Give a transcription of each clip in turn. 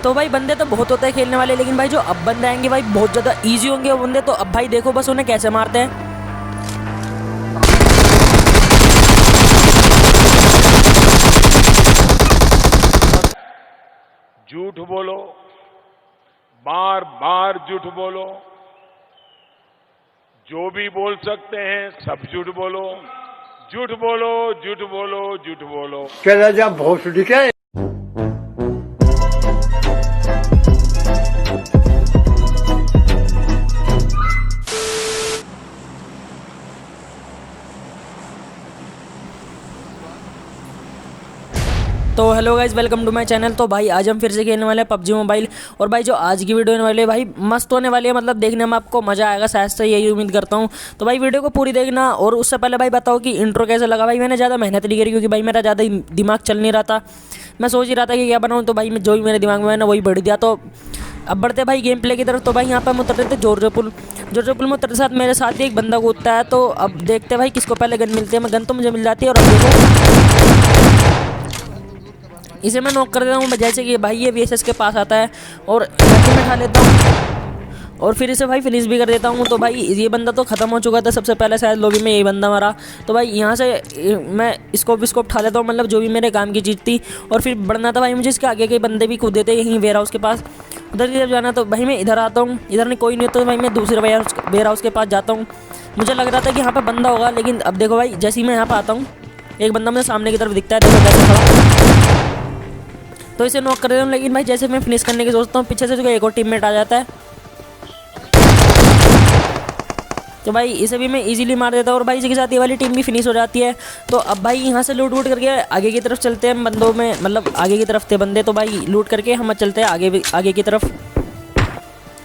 तो भाई बंदे तो बहुत होते हैं खेलने वाले, लेकिन भाई जो अब बंदे आएंगे भाई बहुत ज़्यादा ईजी होंगे वो बंदे। तो अब भाई देखो बस उन्हें कैसे मारते हैं। झूठ बोलो, बार बार झूठ बोलो, जो भी बोल सकते हैं सब झूठ बोलो, झूठ बोलो, झूठ बोलो, झूठ बोलो। चला जा भोसड़ी के। तो hello guys, welcome to my channel. तो भाई आज हम फिर से खेलने वाले हैं पबजी मोबाइल। और भाई जो आज की वीडियो होने वाली है भाई मस्त होने वाली है, मतलब देखने में आपको मज़ा आएगा, शायद से यही उम्मीद करता हूँ। तो भाई वीडियो को पूरी देखना। और उससे पहले भाई बताओ कि इंट्रो कैसा लगा। भाई मैंने ज़्यादा मेहनत नहीं करी क्योंकि भाई मेरा ज़्यादा दिमाग चल नहीं रहा था, मैं सोच ही रहा था कि क्या बनाऊँ। तो भाई जो भी मेरे दिमाग में है ना वही बढ़ दिया। तो अब बढ़ते भाई गेम प्ले की तरफ। तो भाई यहाँ पर हम उतर रहे थे जॉर्जिया पुल में उतरते साथ मेरे साथ ही एक बंदा कूदता है। तो अब देखते हैं भाई किसको पहले गन मिलती है। मैं गन तो मुझे मिल जाती है। और अब देखो इसे मैं नॉक कर देता हूँ जैसे कि भाई ये VSS के पास आता है और गन में उठा लेता हूँ और फिर इसे भाई फिनिश भी कर देता हूँ। तो भाई ये बंदा तो ख़त्म हो चुका था सबसे पहले, शायद लॉबी में यही बंदा मरा। तो भाई यहाँ से मैं इसको उठा लेता हूँ, मतलब जो भी मेरे काम की चीज़ थी। और फिर बढ़ना था भाई मुझे, इसके आगे के बंदे भी कूदे थे यहीं वेयर हाउस के पास, उधर की तरफ जाना। तो भाई मैं इधर आता हूँ, इधर नहीं कोई नहीं होता। तो भाई मैं दूसरे वेयर हाउस के पास जाता हूँ। मुझे लग रहा था कि यहाँ पर बंदा होगा, लेकिन अब देखो भाई जैसे ही मैं यहाँ पर आता हूँ एक बंदा मुझे सामने की तरफ दिखता है, देखो कैसे खड़ा। तो इसे नॉक कर देता हूँ। लेकिन भाई जैसे मैं फिनिश करने की सोचता हूँ पीछे से जो एक और टीममेट आ जाता है। तो भाई इसे भी मैं इजीली मार देता हूँ और भाई इसी के साथ ये वाली टीम भी फिनिश हो जाती है। तो अब भाई यहाँ से लूट करके आगे की तरफ चलते हैं। बंदों में मतलब आगे की तरफ थे बंदे, तो भाई लूट करके हम चलते हैं आगे की तरफ।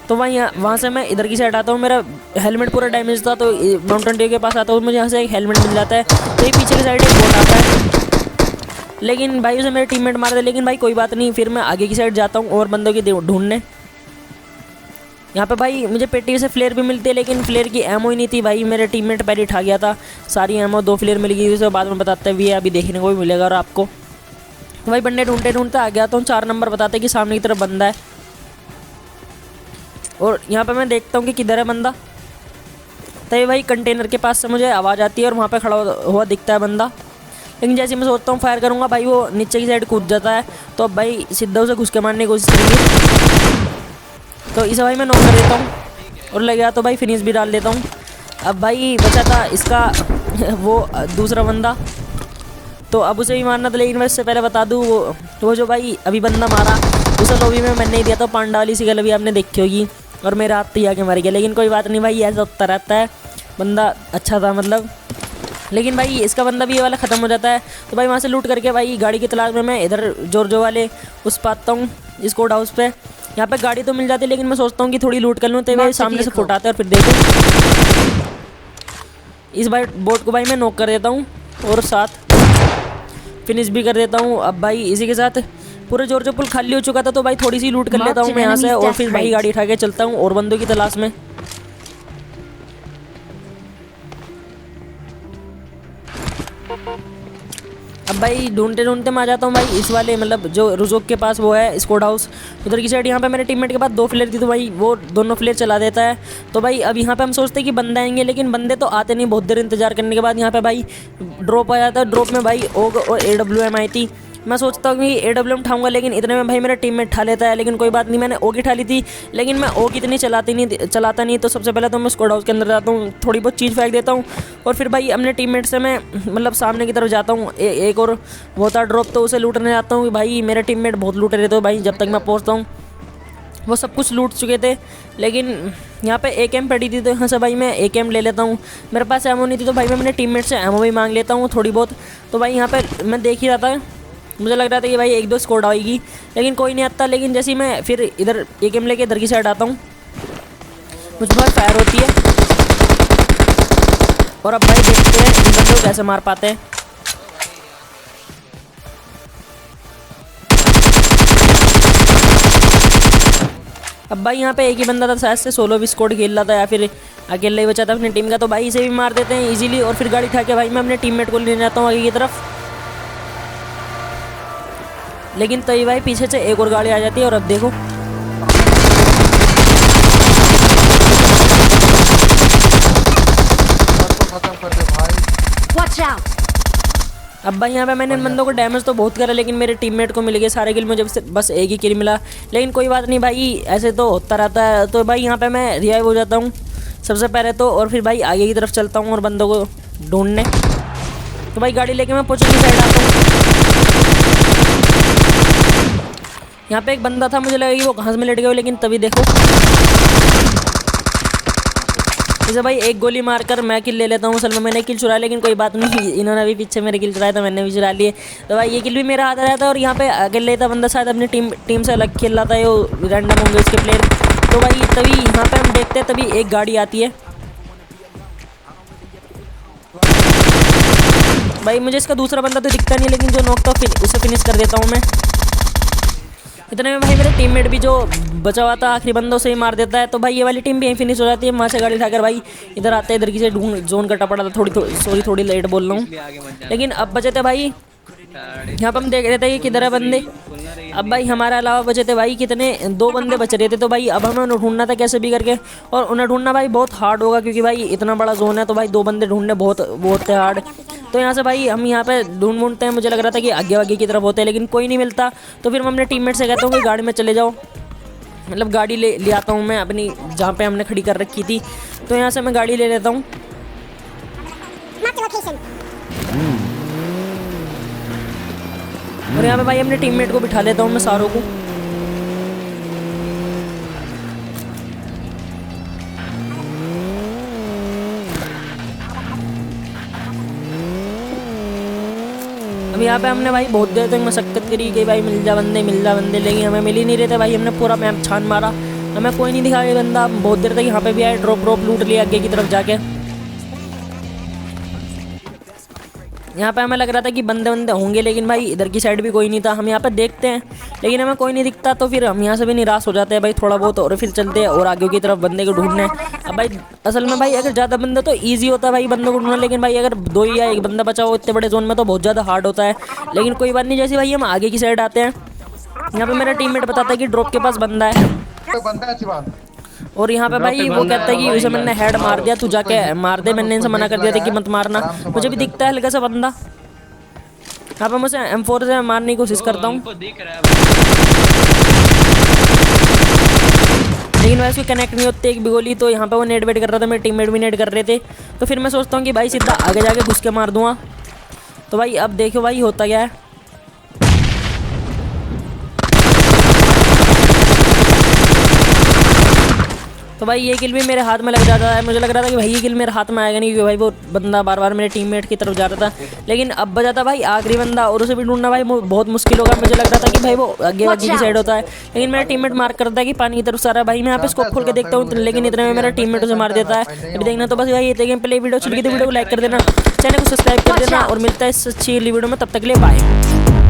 तो भाई वहाँ से मैं इधर की साइड आता हूँ, मेरा हेलमेट पूरा डैमेज था। तो माउंटेन ड्यू के पास आता हूँ, मुझे यहाँ से एक हेलमेट मिल जाता है। तो ये पीछे की साइड एक बोट आता है, लेकिन भाई उसे मेरे टीममेट मार दे। लेकिन भाई कोई बात नहीं, फिर मैं आगे की साइड जाता हूँ और बंदों की ढूंढने। यहाँ पे भाई मुझे पेटी से फ्लेयर भी मिलती है, लेकिन फ्लेयर की एमओ ही नहीं थी भाई, मेरे टीममेट पहले उठा गया था सारी एमओ। 2 फ्लेयर मिल गई, उसे बाद में बताते भी है, अभी देखने को भी मिलेगा और आपको। तो भाई बंदे ढूंढते आ गया। तो 4 नंबर बताते कि सामने की तरफ बंदा है। और यहाँ पर मैं देखता हूँ कि किधर है बंदा। तभी भाई कंटेनर के पास से मुझे आवाज़ आती है और वहाँ पर खड़ा हुआ दिखता है बंदा। लेकिन जैसे मैं सोचता हूँ फायर करूँगा भाई वो नीचे की साइड कूद जाता है। तो अब भाई सीधा उसे घुस के मारने की कोशिश करेंगे। तो इसे भाई मैं नॉक कर देता हूँ और लग गया तो भाई फिनिश भी डाल देता हूँ। अब भाई बचा था इसका वो दूसरा बंदा, तो अब उसे भी मारना था। लेकिन मैं इससे पहले बता दूँ वो जो भाई अभी बंदा मारा उसे लॉबी में मैंने नहीं दिया था। पांडा वाली सी गल भी आपने देखी होगी और मेरा हाथ ही आके मर गया। लेकिन कोई बात नहीं भाई, ऐसा होता रहता है, बंदा अच्छा था मतलब। लेकिन भाई इसका बंदा भी ये वाला ख़त्म हो जाता है। तो भाई वहाँ से लूट करके भाई गाड़ी की तलाश में मैं इधर जॉर्जिया वाले उस पर आता हूँ, इस कोर्ट हाउस पे। यहाँ पे गाड़ी तो मिल जाती है, लेकिन मैं सोचता हूँ कि थोड़ी लूट कर लूँ। तो भाई सामने से फुट आते हैं और फिर देखो इस भाई बोट को भाई मैं नॉक कर देता हूँ और साथ फिनिश भी कर देता हूँ। अब भाई इसी के साथ पूरे जॉर्जिया पुल खाली हो चुका था। तो भाई थोड़ी सी लूट कर लेता हूँ मैं यहाँ से और फिर भाई गाड़ी उठा के चलता हूँ और बंदों की तलाश में। अब भाई ढूंढते मैं आ जाता हूँ भाई इस वाले मतलब जो रुजोक के पास वो है स्क्वाड हाउस उधर की साइड। यहाँ पे मेरे टीममेट के पास 2 फ्लेयर थी, तो भाई वो दोनों फ्लेयर चला देता है। तो भाई अब यहाँ पे हम सोचते हैं कि बंदे आएंगे, लेकिन बंदे तो आते नहीं। बहुत देर इंतजार करने के बाद यहाँ पे भाई ड्रॉप आ जाता है। ड्रॉप में भाई ओग और AWM आई थी। मैं सोचता हूँ कि AWM उठाऊंगा, लेकिन इतने में भाई मेरा टीममेट उठा लेता है। लेकिन कोई बात नहीं, मैंने ओग उठा ली थी, लेकिन मैं ओग इतनी चलाता नहीं। तो सबसे पहले तो मैं स्क्वाड हाउस के अंदर जाता हूँ, थोड़ी बहुत चीज़ फेंक देता हूँ और फिर भाई अपने टीममेट से मैं मतलब सामने की तरफ जाता हूँ। एक और वो था ड्रॉप, तो उसे लूटने जाता हूँ कि भाई मेरे टीममेट बहुत लूट रहे थे। भाई जब तक मैं पहुँचता हूँ वो सब कुछ लूट चुके थे। लेकिन यहाँ पे AKM पड़ी थी, तो यहाँ से भाई मैं AKM ले लेता हूँ। मेरे पास एमओ नहीं थी, तो भाई मैं अपने टीममेट से एमओ भी मांग लेता हूँ थोड़ी बहुत। तो भाई यहाँ पे मैं देख ही रहा था, मुझे लग रहा था कि भाई 1-2 स्क्वाड आएगी, लेकिन कोई नहीं आता। लेकिन जैसे ही मैं फिर इधर AKM लेके इधर की साइड आता हूँ मुझ पर फायर होती है। और अब भाई देखते हैं इन बंदों को कैसे मार पाते हैं। अब भाई यहाँ पे एक ही बंदा था, शायद से सोलो भी स्क्वाड खेल रहा था या फिर अकेला ही बचा था अपनी टीम का। तो भाई इसे भी मार देते हैं इजीली और फिर गाड़ी उठा के भाई मैं अपने टीममेट को लेने जाता हूँ आगे की तरफ। लेकिन तभी भाई पीछे से एक और गाड़ी आ जाती है और अब देखो खत्म कर दे भाई। Watch out! अब भाई यहाँ पे मैंने इन बंदों को डैमेज तो बहुत करा, लेकिन मेरे टीममेट को मिल गए सारे किल, मुझे बस एक ही किल मिला। लेकिन कोई बात नहीं भाई, ऐसे तो होता रहता है। तो भाई यहाँ पे मैं रिवाइव हो जाता हूँ सबसे पहले तो, और फिर भाई आगे की तरफ चलता हूँ और बंदों को ढूंढने। तो भाई गाड़ी लेके मैं पोचो की साइड आता हूँ। यहाँ पे एक बंदा था, मुझे लगा कि वो घास में लेट गया, लेकिन तभी देखो इसे भाई एक गोली मारकर मैं किल ले लेता हूँ। असल में मैंने किल चुरा, लेकिन कोई बात नहीं, इन्होंने भी पीछे मेरे किल चुराया था, मैंने भी चुरा लिए। तो भाई ये किल भी मेरा हाथ आ रहा था। और यहाँ पे अकेले था बंदा, शायद अपनी टीम से अलग खेल रहा था, ये रैंडम होंगे इसके प्लेयर। तो भाई तभी यहाँ पे हम देखते हैं, तभी एक गाड़ी आती है। भाई मुझे इसका दूसरा बंदा तो दिखता नहीं, लेकिन जो नॉक था उसे फिनिश कर देता हूँ मैं। इतने में भाई मेरे टीममेट भी जो बचा हुआ था आखिरी बंदों से ही मार देता है। तो भाई ये वाली टीम भी यहीं फिनिश हो जाती है। वहाँ से गाड़ी उठाकर भाई इधर आते हैं, इधर की से जोन कटा पड़ा था, थोड़ी लेट बोल रहा हूँ, लेकिन अब बचे थे भाई। यहाँ पर हम देख रहे थे कि किधर है बंदे। अब भाई हमारे अलावा बचे थे भाई कितने, 2 बंदे बच रहे थे। तो भाई अब हमें उन्हें ढूंढना था कैसे भी करके, और उन्हें ढूंढना भाई बहुत हार्ड होगा, क्योंकि भाई इतना बड़ा जोन है। तो भाई 2 बंदे ढूंढने बहुत हार्ड। तो यहाँ से भाई हम यहाँ पे ढूंढते हैं। मुझे लग रहा था कि आगे की तरफ होते हैं, लेकिन कोई नहीं मिलता। तो फिर मैं अपने टीममेट से कहता हूँ कि गाड़ी में चले जाओ, मतलब गाड़ी ले आता हूँ मैं अपनी, जहाँ पे हमने खड़ी कर रखी थी। तो यहाँ से मैं गाड़ी ले लेता हूँ। और यहाँ पे भाई अपने टीममेट को बिठा लेता हूँ मैं सारों को। अब यहाँ पे हमने भाई बहुत देर तक मशक्कत करी कि भाई मिल जा बंदे, लेकिन हमें मिल ही नहीं रहे थे भाई। हमने पूरा मैप छान मारा, हमें कोई नहीं दिखा ये बंदा। बहुत देर तक यहाँ पे भी आए, ड्रॉप लूट लिया आगे की तरफ जाके। यहाँ पे हमें लग रहा था कि बंदे होंगे, लेकिन भाई इधर की साइड भी कोई नहीं था। हम यहाँ पे देखते हैं, लेकिन हमें कोई नहीं दिखता। तो फिर हम यहाँ से भी निराश हो जाते हैं भाई थोड़ा बहुत, और फिर चलते हैं और आगे की तरफ बंदे को ढूंढने। अब भाई असल में भाई अगर ज़्यादा बंदा तो ईजी होता है भाई बंदों को ढूंढना, लेकिन भाई अगर 2 या 1 बंदा बचा हो इतने बड़े जोन में तो बहुत ज़्यादा हार्ड होता है। लेकिन कोई बात नहीं, जैसे भाई हम आगे की साइड आते हैं, यहाँ पर मेरा टीममेट बताता है कि ड्रॉप के पास बंदा है। और यहाँ पे भाई वो कहता है कि उसे मैंने हेड मार दिया, तू जाके मार दे। मैंने इनसे मना कर दिया था कि मत मारना। मुझे भी दिखता है हल्का सा बंदा, यहाँ पे मुझे M4 से मारने की कोशिश करता हूँ, लेकिन वैसे कनेक्ट नहीं होते एक भी गोली। तो यहाँ पे वो नेट वेट कर रहा था, मेरे टीममेट भी नेट कर रहे थे। तो फिर मैं सोचता हूँ कि भाई सीधा आगे जाके घुस के मार दूँगा। तो भाई अब देखो भाई होता क्या है। तो भाई ये किल भी मेरे हाथ में लग जाता है। मुझे लग रहा था कि भाई ये किल मेरे हाथ में आएगा नहीं, क्योंकि भाई वो बंदा बार बार मेरे टीममेट की तरफ जा रहा था। लेकिन अब बजा था भाई आखिरी बंदा, और उसे भी ढूंढना भाई बहुत मुश्किल होगा। मुझे लग रहा था कि भाई वो आगे की साइड होता है, लेकिन मेरा टीममेट मार्क करता है कि पानी की तरफ सारा। भाई मैं यहाँ पे स्कोप खोल के देखता हूँ, लेकिन इतने में मेरा टीममेट उसे मार देता है। अभी देखना तो बस भाई ये देखिए पहले वीडियो अच्छी लगी तो वीडियो को लाइक कर देना, चैनल को सब्सक्राइब कर देना, और मिलता है इस अच्छी वीडियो में। तब तक के लिए बाय।